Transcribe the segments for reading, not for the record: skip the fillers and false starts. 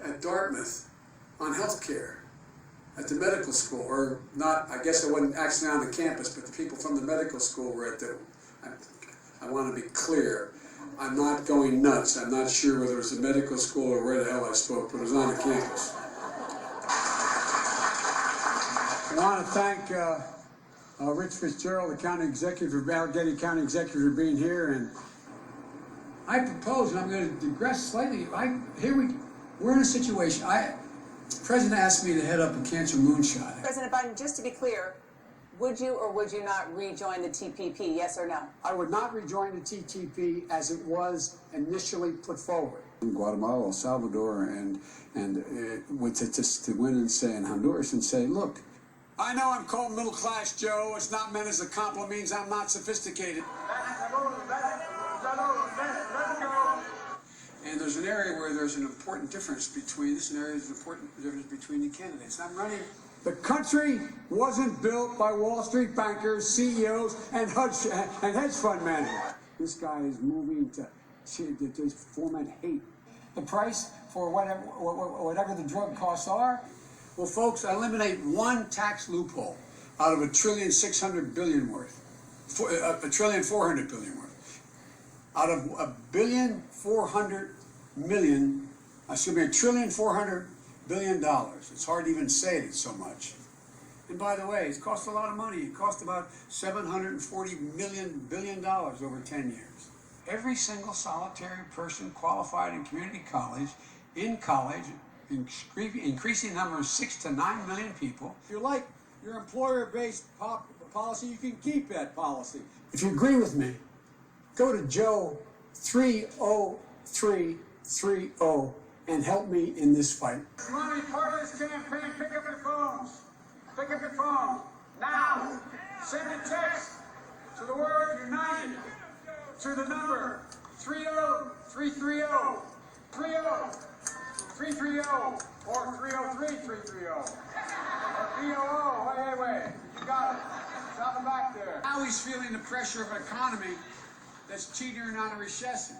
at Dartmouth on healthcare at the medical school, or not, I guess I wasn't actually on the campus, but the people from the medical school were at the, I want to be clear, I'm not going nuts. I'm not sure whether it was a medical school or where the hell I spoke, but it was on the campus. I want to thank Rich Fitzgerald, the county executive, Allegheny County executive, for being here. And I propose, and I'm going to digress slightly. We're in a situation. The president asked me to head up a cancer moonshot. President Biden, just to be clear, would you or would you not rejoin the TPP? Yes or no? I would not rejoin the TTP as it was initially put forward. In Guatemala, El Salvador, and to win and say in Honduras and say, look, I know I'm called middle class, Joe. It's not meant as a compliment. It means I'm not sophisticated. And there's an area where there's an important difference between the candidates. I'm running. The country wasn't built by Wall Street bankers, CEOs, and hedge fund managers. This guy is moving to foment hate. The price for whatever the drug costs are. Well, folks, eliminate one tax loophole out of $1.6 trillion worth, $1.4 trillion worth. Out of $1.4 billion. It's hard to even say it so much. And by the way, it cost a lot of money. It cost about $740 billion over 10 years. Every single solitary person qualified in community college, increasing the number of 6 to 9 million people. If you like your employer-based policy, you can keep that policy. If you agree with me, go to Joe 30330 and help me in this fight. If you want to be part of this campaign, pick up your phones. Pick up your phone now. Send a text to the word United to the number 30330 or 303330 or BOO. Wait. You got it. It's on the back there. Now he's feeling the pressure of an economy that's teetering on a recession.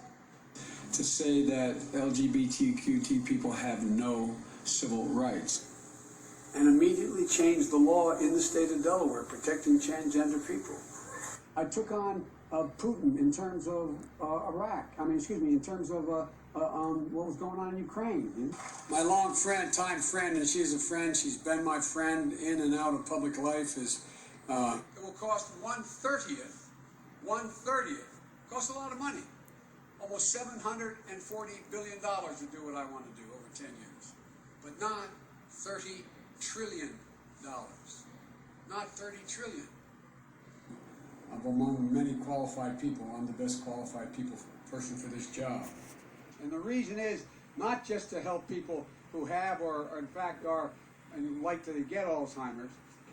To say that LGBTQ people have no civil rights. And immediately changed the law in the state of Delaware protecting transgender people. I took on Putin in terms of in terms of what was going on in Ukraine. My long time friend, and she's a friend, she's been my friend in and out of public life, is it will cost 1/30th, cost a lot of money, almost $740 billion to do what I want to do over 10 years, but not $30 trillion, not 30 trillion. Among many qualified people, I'm the best qualified person for this job. And the reason is not just to help people who have or in fact are and like to get Alzheimer's.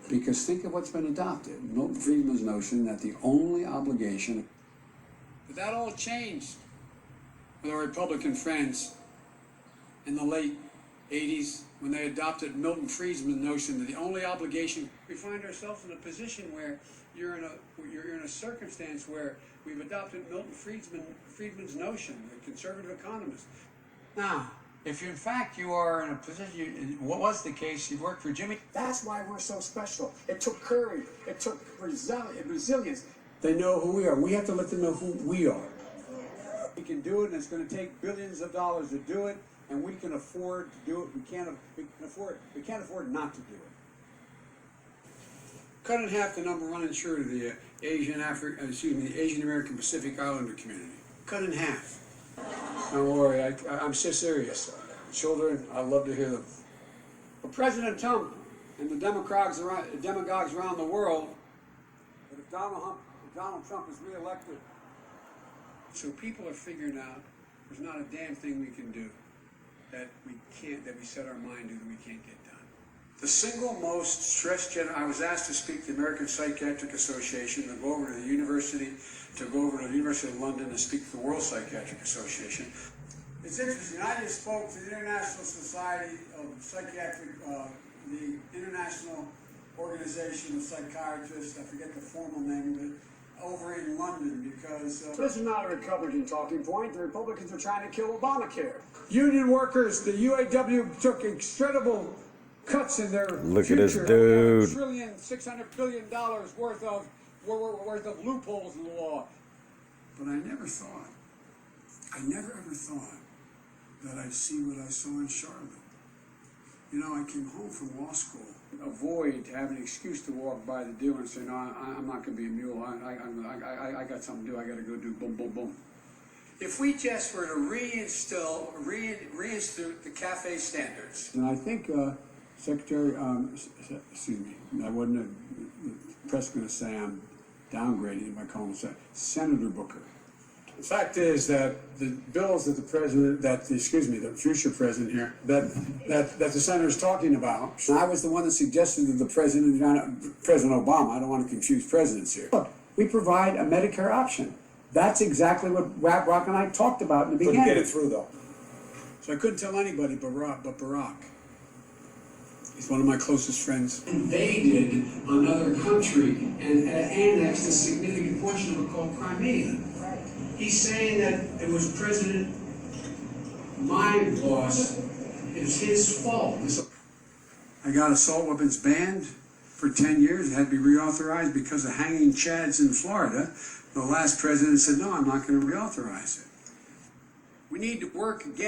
Because think of what's been adopted. Milton Friedman's notion that the only obligation. But that all changed with our Republican friends in the late 80s when they adopted Milton Friedman's notion that the only obligation. We find ourselves in a position where you're in a circumstance where we've adopted Milton Friedman's notion, the conservative economist. Now, if in fact you are in a position, what was the case, you worked for Jimmy, that's why we're so special. It took courage, it took resilience. They know who we are. We have to let them know who we are. We can do it, and it's going to take billions of dollars to do it, and we can afford to do it. We can't afford not to do it. Cut in half the number one insured of the Asian American Pacific Islander community. Cut in half. Don't worry, I'm so serious. Children, I love to hear them. But President Trump and the demagogues around the world, but if Donald Trump is reelected, so people are figuring out there's not a damn thing we can do that we set our mind to that we can't get done. The single most stressed I was asked to speak to the American Psychiatric Association, to go over to the University of London and speak to the World Psychiatric Association. It's interesting, I just spoke to the International Society of Psychiatric, the International Organization of Psychiatrists, I forget the formal name of it, over in London because this is not a Republican talking point. The Republicans are trying to kill Obamacare. Union workers, the UAW took incredible cuts in their Look future. at this dude. $1.6 trillion worth of loopholes in the law. But I never ever thought that I'd see what I saw in Charlotte. You know, I came home from law school. Avoid having an excuse to walk by the dealer and say, no, I'm not going to be a mule. I got something to do. I got to go do boom, boom, boom. If we just were to reinstitute the cafe standards. And I think Secretary, excuse me, I wasn't, the press going to say I'm downgrading him by calling him Senator Booker. The fact is that the bills that the future president here, that the senator is talking about, and I was the one that suggested to the President Obama, I don't want to confuse presidents here. Look, we provide a Medicare option. That's exactly what Rock and I talked about in the beginning. Couldn't get it through though. So I couldn't tell anybody but Barack. He's one of my closest friends. Invaded another country and annexed a significant portion of it called Crimea. He's saying that it was my loss. It's his fault. I got assault weapons banned for 10 years. It had to be reauthorized because of hanging chads in Florida. The last president said, no, I'm not going to reauthorize it. We need to work again.